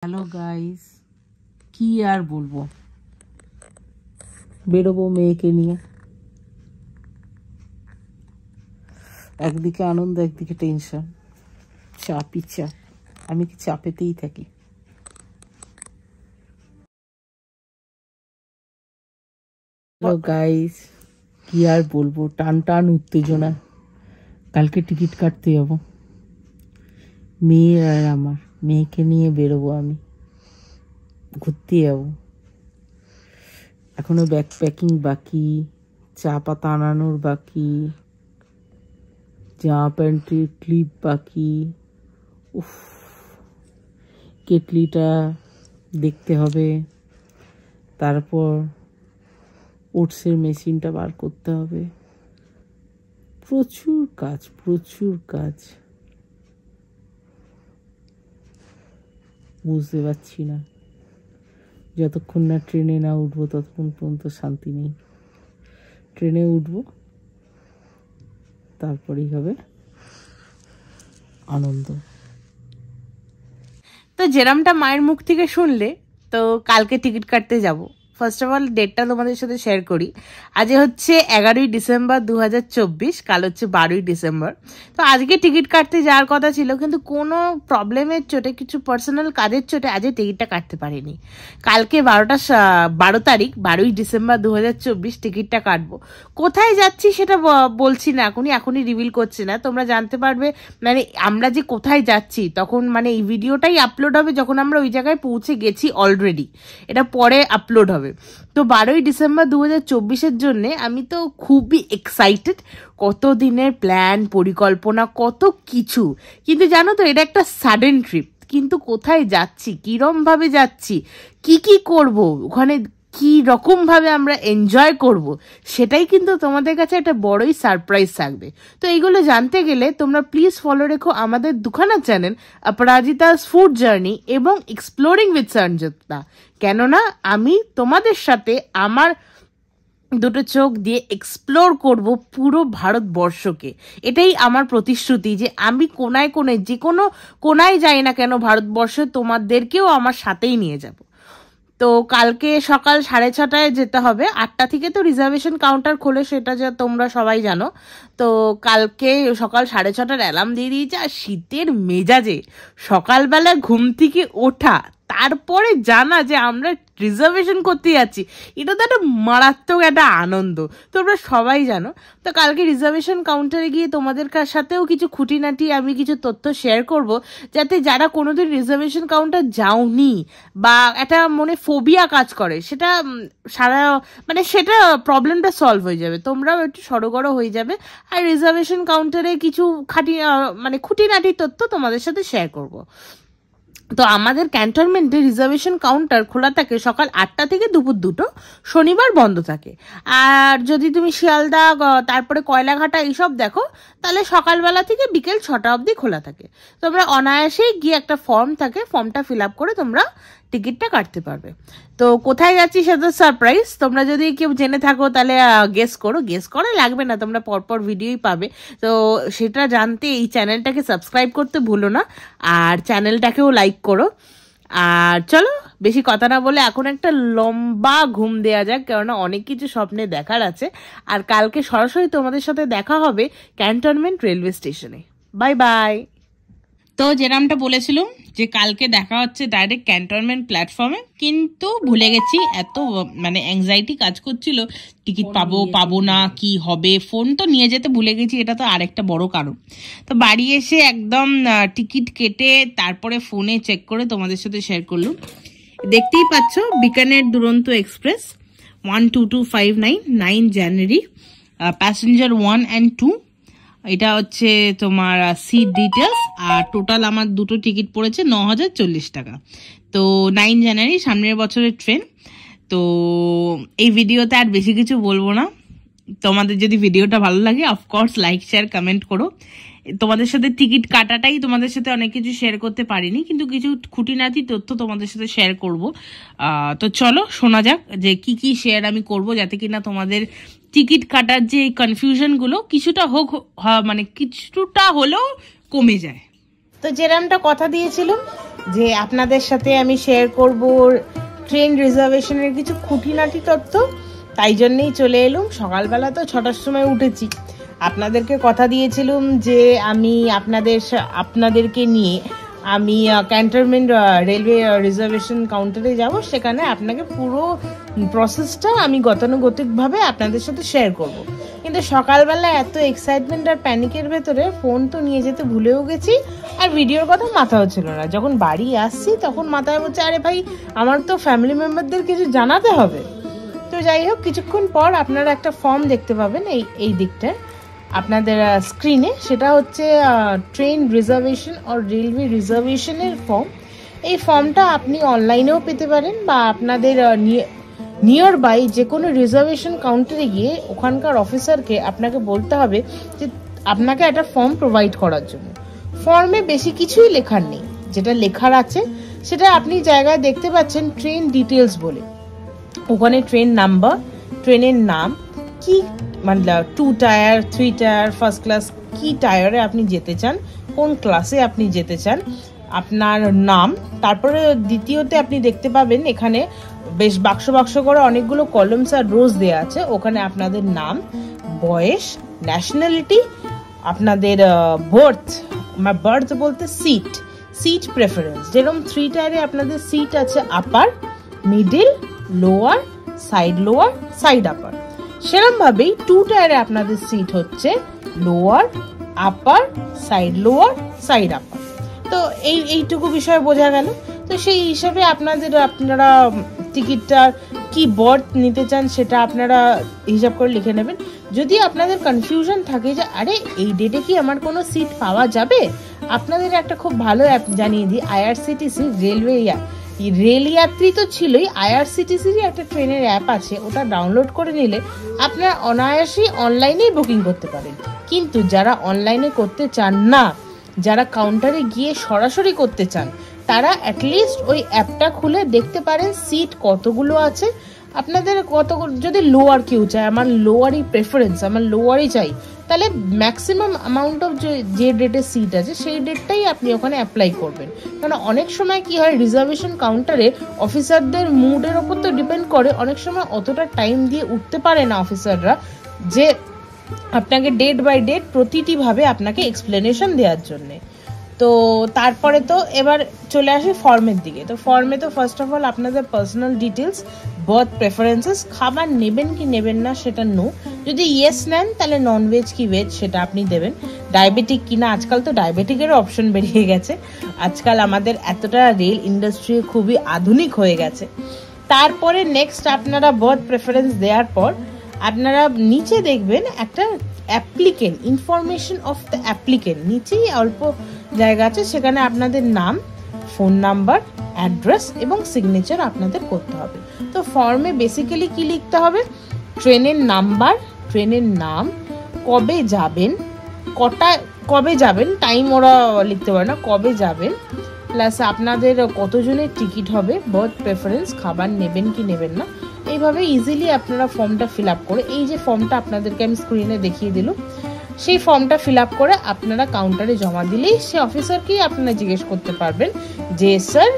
Hello guys, কি আর বলবো, বেরোবো মেয়েকে নিয়ে। একদিকে আনন্দ, একদিকে টেনশন, চাপই চাপ। আমি কি চাপেতেই থাকি। হ্যালো গাইস, কি আর বলবো, টান টান উত্তেজনা। কালকে টিকিট কাটতে যাবো, মেয়ে আর আমার। মেয়েকে নিয়ে বেরোবো, আমি ঘুরতে যাবো। এখনো ব্যাগ প্যাকিং বাকি, চা পাতা আনানোর বাকি, জামা প্যান্টের ক্লিপ বাকি। উফ, কেটলিটা দেখতে হবে, তারপর ওটসের মেশিনটা বার করতে হবে। প্রচুর কাজ, প্রচুর কাজ। বুঝতে পারছি না, যতক্ষণ না ট্রেনে না উঠবো ততক্ষণ পর্যন্ত শান্তি নেই। ট্রেনে উঠবো, তারপরেই হবে আনন্দ। তো যেরমটা মায়ের মুখ থেকে শুনলে, তো কালকে টিকিট কাটতে যাব। ফার্স্ট অফ অল ডেটটা তোমাদের সাথে শেয়ার করি। আজ হচ্ছে 11ই ডিসেম্বর 2024, কাল হচ্ছে 12ই ডিসেম্বর। তো আজকে টিকিট কাটতে যাওয়ার কথা ছিল, কিন্তু কোনো প্রবলেমের চোটে, কিছু পার্সোনাল কাজের চোটে আজকে টিকিটটা কাটতে পারিনি। কালকে 12 তারিখ 12ই ডিসেম্বর 2024 টিকিটটা কাটবো। কোথায় যাচ্ছি সেটা বলছি না, এখনই রিভিল করছি না। তোমরা জানতে পারবে মানে আমরা যে কোথায় যাচ্ছি তখন, মানে এই ভিডিওটাই আপলোড হবে যখন আমরা ওই জায়গায় পৌঁছে গেছি অলরেডি। এটা পরে আপলোড হবে। তো 12ই ডিসেম্বর 2024-এর জন্য আমি তো খুবই এক্সাইটেড। কত দিনের প্ল্যান, পরিকল্পনা, কত কিছু। কিন্তু জানো তো, এটা একটা সাডেন ট্রিপ। কিন্তু কোথায় যাচ্ছি, কিরম ভাবে যাচ্ছি, কি কি করব ওখানে, কি রকম ভাবে আমরা এনজয় করব, সেটাই কিন্তু তোমাদের কাছে একটা বড়ই সারপ্রাইজ থাকবে। তো এইগুলো জানতে গেলে তোমরা প্লিজ ফলো রেখো আমাদের দুখানা চ্যানেল, অপরাজিতাস ফুড জার্নি এবং এক্সপ্লোরিং উইথ সঞ্জুক্তা। কেননা আমি তোমাদের সাথে আমার দুটো চোখ দিয়ে এক্সপ্লোর করব পুরো ভারতবর্ষকে। এটাই আমার প্রতিশ্রুতি যে আমি কোনায় কোনায়, যে কোনো কোনায় যাই না কেন ভারতবর্ষে, তোমাদেরকেও আমার সাথেই নিয়ে যাব। তো কালকে সকাল 6:30টায় যেতে হবে। 8টা থেকে তো রিজার্ভেশন কাউন্টার খোলে, সেটা যা তোমরা সবাই জানো। তো কালকে সকাল 6:30টার অ্যালার্ম দিয়ে দিয়েছে। আর শীতের মেজাজে সকালবেলা ঘুম থেকে ওঠা, তারপরে জানা যে আমরা রিজার্ভেশন করতে যাচ্ছি, এটা তো একটা মারাত্মক একটা আনন্দ, তোমরা সবাই জানো। তো কালকে রিজার্ভেশন কাউন্টারে গিয়ে তোমাদের সাথেও কিছু খুঁটিনাটি আমি কিছু তথ্য শেয়ার করব, যাতে যারা কোনোদিন রিজার্ভেশন কাউন্টার যাওনি বা একটা মনে ফোবিয়া কাজ করে, সেটা সেটা প্রবলেমটা সলভ হয়ে যাবে। তোমরাও একটু সড়গড় হয়ে যাবে। আর রিজার্ভেশন কাউন্টারে কিছু খুঁটিনাটি তথ্য তোমাদের সাথে শেয়ার করব। তো আমাদের ক্যান্টনমেন্টে রিজার্ভেশন কাউন্টার খোলা থাকে সকাল 8টা থেকে দুপুর 2টো, শনিবার বন্ধ থাকে। আর যদি তুমি শিয়ালদা, তারপরে কয়লাঘাটা এইসব দেখো, তাহলে সকালবেলা থেকে বিকেল 6টা অবধি খোলা থাকে। তোমরা অনায়াসেই গিয়ে একটা ফর্ম থাকে, ফর্মটা ফিল আপ করে তোমরা টিকিটটা কাটতে পারবে। তো কোথায় যাচ্ছি সেটা সারপ্রাইজ। তোমরা যদি কেউ জেনে থাকো তাহলে গেস করো। গেস করে লাগবে না, তোমরা পরপর ভিডিওই পাবে। তো সেটা জানতে এই চ্যানেলটাকে সাবস্ক্রাইব করতে ভুলো না, আর চ্যানেলটাকেও লাইক করো। আর চলো, বেশি কথা না বলে এখন একটা লম্বা ঘুম দেওয়া যাক, কেননা অনেক কিছু স্বপ্নে দেখার আছে। আর কালকে সরাসরি তোমাদের সাথে দেখা হবে ক্যান্টনমেন্ট রেলওয়ে স্টেশনে। Bye bye. তো যেরকমটা বলেছিলাম যে কালকে দেখা হচ্ছে ডাইরেক্ট ক্যান্টনমেন্ট প্ল্যাটফর্মে, কিন্তু ভুলে গেছি। এত অ্যাংজাইটি কাজ করছিল, টিকিট পাবো না, কি হবে, ফোন তো নিয়ে যেতে ভুলে গেছি, এটা তো আরেকটা বড় কারণ। তো বাড়ি এসে একদম টিকিট কেটে তারপরে ফোনে চেক করে তোমাদের সাথে শেয়ার করলাম। দেখতেই পাচ্ছ, বিকানের দুরন্ত এক্সপ্রেস 12259, 9 জানুয়ারি, প্যাসেঞ্জার 1 and 2। এটা হচ্ছে তোমার সিট ডিটেলস। আর টোটাল আমার দুটো টিকিট পড়েছে 9,040 টাকা। তো 9 জানুয়ারি, সামনের বছরের ট্রেন। তো এই ভিডিওতে আর বেশি কিছু বলবো না। তোমাদের যদি ভিডিওটা ভালো লাগে, অফকোর্স লাইক, শেয়ার, কমেন্ট করো। তোমাদের সাথে টিকিট কাটাটাই তোমাদের সাথে অনেক কিছু শেয়ার করতে পারিনি, কিন্তু কিছু খুঁটিনাটি তথ্য তোমাদের সাথে শেয়ার করব। তো চলো শোনা যাক যে কি কি শেয়ার আমি করব, যাতে কিনা তোমাদের টিকিট কাটার যে কনফিউশনগুলো কিছুটা হোক, কিছুটা হলেও কমে যায়। তো যেরকমটা কথা দিয়েছিলাম যে আপনাদের সাথে আমি শেয়ার করব ট্রেন রিজার্ভেশনের কিছু খুঁটিনাটি তথ্য, তাই জন্যই চলে এলাম। সকালবেলা তো 6টার সময় উঠেছি। আপনাদেরকে কথা দিয়েছিলাম যে আমি আপনাদেরকে নিয়ে আমি ক্যান্টনমেন্ট রেলওয়ে রিজার্ভেশন কাউন্টারে যাব, সেখানে আপনাকে পুরো প্রসেসটা আমি গতানুগতিকভাবে আপনাদের সাথে শেয়ার করব। কিন্তু সকালবেলা এত এক্সাইটমেন্ট আর প্যানিকের ভেতরে ফোন তো নিয়ে যেতে ভুলেও গেছি, আর ভিডিওর কথা মাথাও ছিল না। যখন বাড়ি আসছি তখন মাথায় বলছে আরে ভাই আমার তো ফ্যামিলি মেম্বারদের কিছু জানাতে হবে। তো যাই হোক, কিছুক্ষণ পর আপনারা একটা ফর্ম দেখতে পাবেন এই দিকটায় আপনাদের স্ক্রিনে, সেটা হচ্ছে ট্রেন রিজার্ভেশন আর রেলওয়ে রিজার্ভেশনের ফর্ম। এই ফর্মটা আপনি অনলাইনেও পেতে পারেন বা আপনাদের নিয়ার বাই যে কোনো রিজার্ভেশন কাউন্টারে গিয়ে ওখানকার অফিসারকে আপনাকে বলতে হবে যে আপনাকে একটা ফর্ম প্রোভাইড করার জন্য। ফর্মে বেশি কিছুই লেখার নেই, যেটা লেখার আছে সেটা আপনি জায়গায় দেখতে পাচ্ছেন ট্রেন ডিটেলস বলে। ওখানে ট্রেন নাম্বার, ট্রেনের নাম, কি মানে 2 টায়ার 3 টায়ার ফার্স্ট ক্লাস, কি টায়ারে আপনি যেতে চান, কোন ক্লাসে আপনি যেতে চান, আপনার নাম। তারপরে দ্বিতীয়তে আপনি দেখতে পাবেন এখানে বেশ বাক্স বাক্স করে অনেকগুলো কলমস আর রোজ দেওয়া আছে। ওখানে আপনাদের নাম, বয়স, ন্যাশনালিটি, আপনাদের বার্থ বলতে সিট প্রেফারেন্স। যেরকম 3 টায়ারে আপনাদের সিট আছে আপার, মিডিল, লোয়ার, সাইড আপার। সেরকম ভাবেই 2 টায়ারে আপনাদের সিট হচ্ছে লোয়ার, আপার, লোয়ার, সাইড আপার। তো এইটুকু বিষয় বোঝা গেল। তো সেই হিসাবে আপনারা টিকিটটা কি বার্থ নিতে চান সেটা আপনারা হিসাব করে লিখে নেবেন। যদি আপনাদের কনফিউশন থাকে যে আরে এই ডেটে কি আমার কোনো সিট পাওয়া যাবে, আপনাদের একটা খুব ভালো অ্যাপ জানিয়ে দিই, IRCTC রেল যাত্রী তো ছিলই, IRCTC একটা ট্রেনের অ্যাপ আছে, ওটা ডাউনলোড করে নিলে আপনারা অনায়াসেই অনলাইনেই বুকিং করতে পারেন। কিন্তু যারা অনলাইনে করতে চান না, যারা কাউন্টারে গিয়ে সরাসরি করতে চান, তারা অ্যাটলিস্ট ওই অ্যাপটা খুলে দেখতে পারেন সিট কতগুলো আছে আপনাদের। যদি লোয়ার কেউ চায়, আমার লোয়ারই প্রেফারেন্স, আমার লোয়ারই চাই, তাহলে ম্যাক্সিমাম অ্যামাউন্ট অফ যে ডেটে সিট আছে সেই ডেটটাই আপনি ওখানে অ্যাপ্লাই করবেন। কারণ অনেক সময় কি হয়, রিজার্ভেশন কাউন্টারে অফিসারদের মুডের ওপর তো ডিপেন্ড করে, অনেক সময় অতটা টাইম দিয়ে উঠতে পারে না অফিসাররা যে আপনাকে ডেট বাই ডেট প্রতিটি ভাবে আপনাকে এক্সপ্লেনেশন দেওয়ার জন্যে। তো তারপরে তো এবার চলে আসি ফর্মের দিকে। তো ফর্মে তো ফার্স্ট অফ অল আপনাদের পার্সোনাল ডিটেলস, বার্থ প্রেফারেন্সেস, খাবার নেবেন কি নেবেন না সেটা নো, যদি ইয়েস নেন তাহলে নন ভেজ কি ভেজ সেটা আপনি দেবেন, ডায়াবেটিক কিনা, আজকাল তো ডায়াবেটিকেরও অপশন বেরিয়ে গেছে, আজকাল আমাদের এতটা রেল ইন্ডাস্ট্রি খুবই আধুনিক হয়ে গেছে। তারপরে নেক্সট আপনারা বার্থ প্রেফারেন্স দেওয়ার পর আপনারা নিচে দেখবেন একটা applicant, information of the applicant, নিচেই অল্প জায়গা আছে, সেখানে আপনাদের নাম, ফোন নাম্বার, অ্যাড্রেস এবং সিগনেচার আপনাদের করতে হবে। তো ফর্মে বেসিক্যালি কি লিখতে হবে, ট্রেনের নাম্বার, ট্রেনের নাম, কবে যাবেন, টাইম ওরা লিখতে পারে না, কবে যাবেন, প্লাস আপনাদের কতজনের টিকিট হবে, বার্থ প্রেফারেন্স, খাবার নেবেন কি নেবেন না, এইভাবে ইজিলি আপনারা ফর্মটা ফিল আপ করে, এই যে ফর্মটা আপনাদেরকে আমি স্ক্রিনে দেখিয়ে দিলাম, সেই ফর্মটা ফিল আপ করে আপনারা কাউন্টারে জমা দিলেই সে অফিসারকেই আপনারা জিজ্ঞেস করতে পারবেন যে স্যার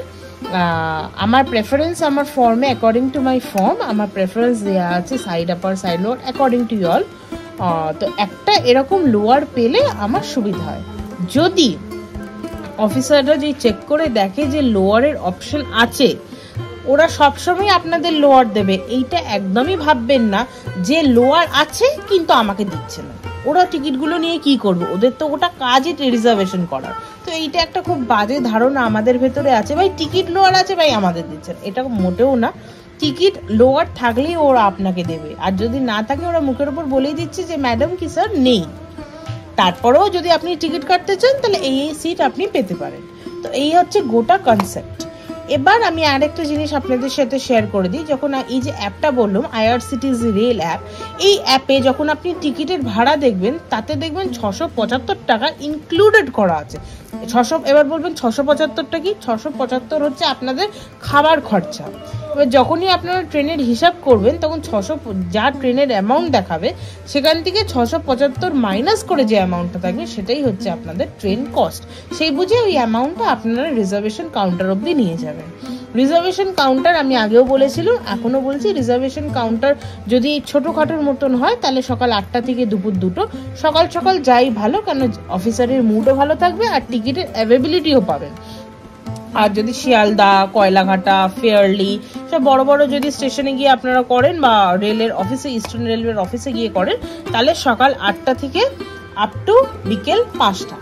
আমার প্রেফারেন্স, আমার ফর্মে অ্যাকর্ডিং টু মাই ফর্ম আমার প্রেফারেন্স দেওয়া আছে side upper, side lower, according to you all, তো একটা এরকম লোয়ার পেলে আমার সুবিধা হয়। যদি অফিসাররা যে চেক করে দেখে যে লোয়ারের অপশন আছে, ওরা সবসময় আপনাদের লোয়ার দেবে, এইটা একদমই ভাববেন না যে লোয়ার আছে কিন্তু আমাকে দিচ্ছে না, ওরা টিকিটগুলো নিয়ে কি করবে, ওদের তো ওটা কাজই রিজার্ভেশন করার। তো এইটা একটা খুব বাজে ধারণা আমাদের ভেতরে আছে, ভাই টিকিট লোয়ার আছে ভাই আমাদের দিচ্ছে, এটা মোটেও না। টিকিট লোয়ার থাকলেই ওরা আপনাকে দেবে, আর যদি না থাকে ওরা মুখের উপর বলেই দিচ্ছে যে ম্যাডাম কি স্যার নেই, তারপরেও যদি আপনি টিকিট কাটতে চান তাহলে এই সিট আপনি পেতে পারেন। তো এই হচ্ছে গোটা কনসেপ্ট। এবার আমি আরেকটা জিনিস আপনাদের সাথে শেয়ার করে দিই, যখন এই যে অ্যাপটা বললাম IRCTC রেল অ্যাপ, এই অ্যাপে যখন আপনি টিকিটের ভাড়া দেখবেন তাতে দেখবেন 675 টাকা ইনক্লুডেড করা আছে, এবার বলবেন 675টা কি? 675 হচ্ছে আপনাদের খাবার খরচা। এবার যখনই আপনারা ট্রেনের হিসাব করবেন তখন যা ট্রেনের অ্যামাউন্ট দেখাবে সেখান থেকে 675 মাইনাস করে যে অ্যামাউন্টটা থাকবে সেটাই হচ্ছে আপনাদের ট্রেন কস্ট। সেই বুঝে ওই অ্যামাউন্টটা আপনারা রিজার্ভেশন কাউন্টার অবধি নিয়ে যাবেন। রিজার্ভেশন কাউন্টার আমি আগেও বলেছিলাম, এখনো বলছি, রিজার্ভেশন কাউন্টার যদি ছোটোখাটোর মতন হয় তাহলে সকাল 8টা থেকে দুপুর 2টো, সকাল সকাল যাই ভালো, কেন অফিসারের মুডও ভালো থাকবে আর টিকিটের অ্যাভেবিলিটিও পাবেন। আর যদি শিয়ালদা, কয়লাঘাটা, ফেয়ারলি সব বড় বড় যদি স্টেশনে গিয়ে আপনারা করেন বা রেলের অফিসে, ইস্টার্ন রেলওয়ের অফিসে গিয়ে করেন, তাহলে সকাল 8টা থেকে আপ টু বিকেল 5টা।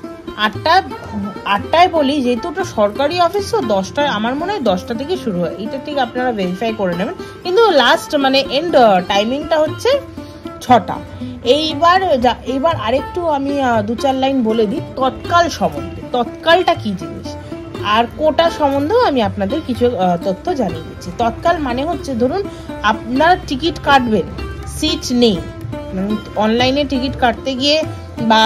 8টায় বলি, যেহেতু ওটা সরকারি অফিস, তো 10টায় আমার মনে হয় 10টা থেকে শুরু হয়, এটা ঠিক আপনারা ভেরিফাই করে নেবেন, কিন্তু লাস্ট মানে এন্ড টাইমিংটা হচ্ছে 6টা। এইবার আরেকটু আমি 2-4 লাইন বলে দিই তৎকাল সম্বন্ধে। তৎকালটা কি জিনিস আর কোটা সম্বন্ধেও আমি আপনাদের কিছু তথ্য জানিয়ে দিচ্ছি। তৎকাল মানে হচ্ছে, ধরুন আপনারা টিকিট কাটবেন, সিট নেই, অনলাইনে টিকিট কাটতে গিয়ে বা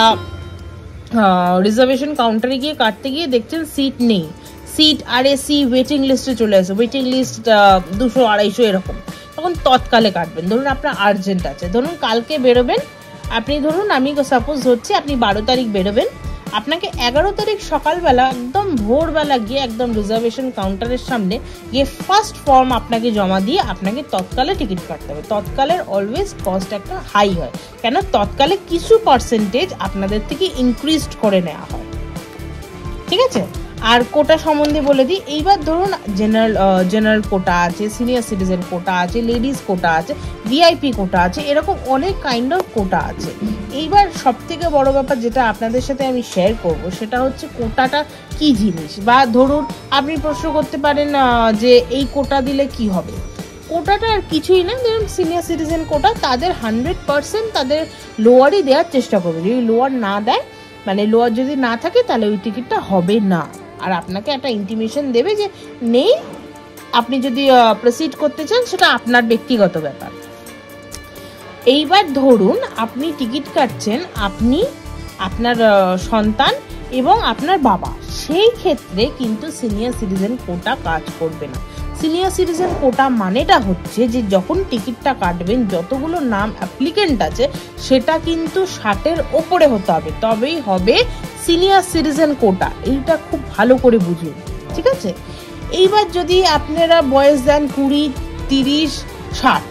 রিজার্ভেশন কাউন্টারে গিয়ে কাটতে গিয়ে দেখছেন সিট নেই, সিট RAC ওয়েটিং লিস্টে চলে আসে, ওয়েটিং লিস্ট 200-250 এরকম, তখন তৎকালে কাটবেন। ধরুন আপনার আর্জেন্ট আছে, ধরুন কালকে বেরোবেন আপনি, ধরুন আমি সাপোজ হচ্ছে আপনি 12 তারিখ বেরোবেন, আপনাকে 11 তারিখ সকালবেলা একদম ভোরবেলা গিয়ে একদম রিজার্ভেশন কাউন্টারের সামনে গিয়ে ফার্স্ট ফর্ম আপনাকে জমা দিয়ে আপনাকে তৎকালে টিকিট কাটতে হবে। তৎকালের অলওয়েজ কস্ট একটা হাই হয়, কেন তৎকালে কিছু পার্সেন্টেজ আপনাদের থেকে ইনক্রিজড করে নেওয়া হয়, ঠিক আছে। আর কোটা সম্বন্ধে বলে দিই, এইবার ধরুন জেনারেল কোটা আছে, সিনিয়র সিটিজেন কোটা আছে, লেডিস কোটা আছে, VIP কোটা আছে, এরকম অনেক কাইন্ড অফ কোটা আছে। এইবার সব থেকে বড় ব্যাপার যেটা আপনাদের সাথে আমি শেয়ার করব সেটা হচ্ছে কোটাটা কি জিনিস। বা ধরুন আপনি প্রশ্ন করতে পারেন যে এই কোটা দিলে কি হবে। কোটাটা আর কিছুই না, ধরুন সিনিয়র সিটিজেন কোটা, তাদের 100% তাদের লোয়ারই দেওয়ার চেষ্টা করবে। যদি লোয়ার না দেয়, মানে লোয়ার যদি না থাকে, তাহলে ওই টিকিটটা হবে না, আর আপনাকে একটা ইন্টিমেশন দেবে যে নেই। আপনি যদি প্রসিড করতে চান সেটা আপনার ব্যক্তিগত ব্যাপার। এইবার ধরুন আপনি টিকিট কাটছেন, আপনি, আপনার সন্তান এবং আপনার বাবা, সেই ক্ষেত্রে কিন্তু সিনিয়র সিটিজেন কোটা কাজ করবে না। সিনিয়র সিটিজেন কোটা মানেটা হচ্ছে যে যখন টিকিটটা কাটবেন যতগুলো নাম অ্যাপ্লিকেন্ট আছে সেটা কিন্তু 60-এর ওপরে হতে হবে, তবেই হবে সিনিয়র সিটিজেন কোটা। এইটা খুব ভালো করে বুঝুন, ঠিক আছে। এইবার যদি আপনারা বয়স দেন 20, 30, 60,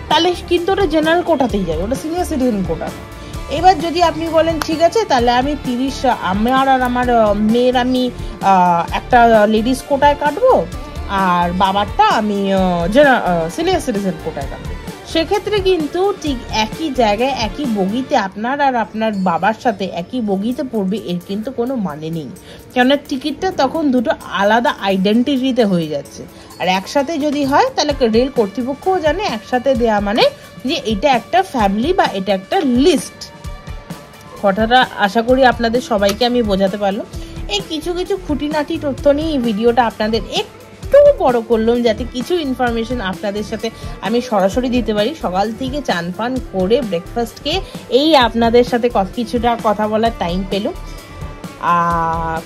তাহলে কিন্তু ওটা জেনারেল কোটাতেই যাবে, ওটা সিনিয়র সিটিজেন কোটা। এবার যদি আপনি বলেন ঠিক আছে তাহলে আমি 30, আমার আর আমার মেয়ের আমি একটা লেডিস কোটায় কাটবো আর বাবারটা আমি সিনিয়র সিটিজেন কোটায় কাটবো, সেক্ষেত্রে কিন্তু ঠিক একই জায়গায় একই বগিতে আপনার আর আপনার বাবার সাথে একই বগিতে পড়বে, এর কিন্তু কোনো মানে নেই, কেননা টিকিটটা তখন দুটো আলাদা আইডেন্টিটিতে হয়ে যাচ্ছে। আর একসাথে যদি হয় তাহলে রেল কর্তৃপক্ষও জানে একসাথে দেয়া মানে যে এটা একটা ফ্যামিলি বা এটা একটা লিস্ট। কথাটা আশা করি আপনাদের সবাইকে আমি বোঝাতে পারলাম। এই কিছু কিছু খুঁটিনাটি তথ্য নিয়ে এই ভিডিওটা আপনাদের একটু বড় করলাম, যাতে কিছু ইনফরমেশন আপনাদের সাথে আমি সরাসরি দিতে পারি। সকাল থেকে চান পান করে ব্রেকফাস্ট খেয়ে এই আপনাদের সাথে কিছুটা কথা বলার টাইম পেলাম।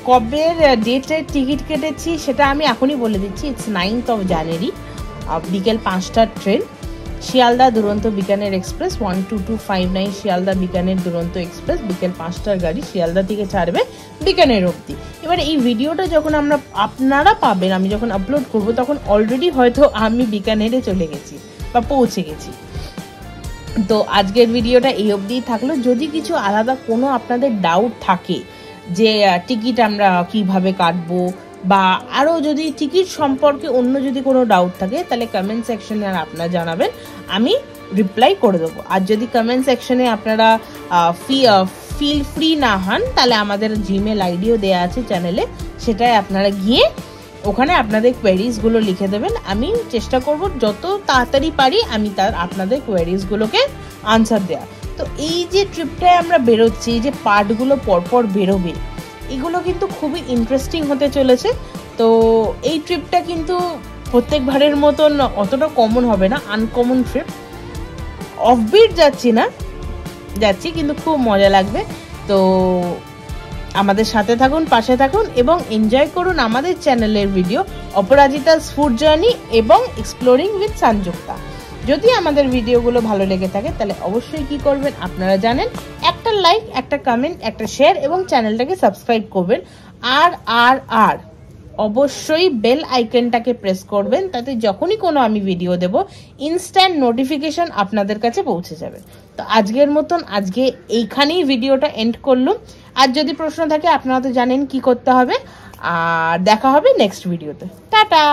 কবে ডেটের টিকিট কেটেছি সেটা আমি এখনই বলে দিচ্ছি। ইটস 9th of January, বিকেল 5টার ট্রেন, শিয়ালদা দুরন্ত বিকানের এক্সপ্রেস 12259, শিয়ালদা বিকানের দুরন্ত এক্সপ্রেস, বিকেল 5টার গাড়ি শিয়ালদা থেকে ছাড়বে বিকানের অবধি। এবার এই ভিডিওটা যখন আপনারা পাবেন, আমি যখন আপলোড করব তখন অলরেডি হয়তো আমি বিকানেরে চলে গেছি বা পৌঁছে গেছি। তো আজকের ভিডিওটা এই অবধিই থাকলো। যদি কিছু আলাদা কোনো আপনাদের ডাউট থাকে যে টিকিট আমরা কিভাবে কাটবো বা আরও যদি টিকিট সম্পর্কে অন্য যদি কোনো ডাউট থাকে তাহলে কমেন্ট সেকশনে আর আপনারা জানাবেন, আমি রিপ্লাই করে দেবো। আর যদি কমেন্ট সেকশনে আপনারা ফিল ফ্রি না হন তাহলে আমাদের জিমেল আইডিও দেওয়া আছে চ্যানেলে, সেটাই আপনারা গিয়ে ওখানে আপনাদের কোয়েরিজগুলো লিখে দেবেন। আমি চেষ্টা করব যত তাড়াতাড়ি পারি আমি আপনাদের কোয়েরিজগুলোকে আনসার দেওয়া। তো এই যে ট্রিপটায় আমরা বেরোচ্ছি, এই যে পার্টগুলো পরপর বেরোবে, এগুলো কিন্তু খুবই ইন্টারেস্টিং হতে চলেছে। তো এই ট্রিপটা কিন্তু প্রত্যেকবারের মতন অতটা কমন হবে না, আনকমন ট্রিপ। অফবিট যাচ্ছি কিন্তু খুব মজা লাগবে। তো আমাদের সাথে থাকুন, পাশে থাকুন এবং এনজয় করুন আমাদের চ্যানেলের ভিডিও অপরাজিতাস ফুড জার্নি এবং এক্সপ্লোরিং উইথ সংযুক্তা। যদি আমাদের ভিডিওগুলো ভালো লেগে থাকে তাহলে অবশ্যই কি করবেন আপনারা জানেন, একটা লাইক, একটা কমেন্ট, একটা শেয়ার এবং চ্যানেলটাকে সাবস্ক্রাইব করবেন। আর অবশ্যই বেল আইকনটাকে প্রেস করবেন, তাতে যখনই কোনো আমি ভিডিও দেব ইনস্ট্যান্ট নোটিফিকেশন আপনাদের কাছে পৌঁছে যাবে। তো আজকের মতন আজকে এইখানেই ভিডিওটা এন্ড করলাম। আর যদি প্রশ্ন থাকে আপনারা তো জানেন কি করতে হবে। আর দেখা হবে নেক্সট ভিডিওতে। টাটা।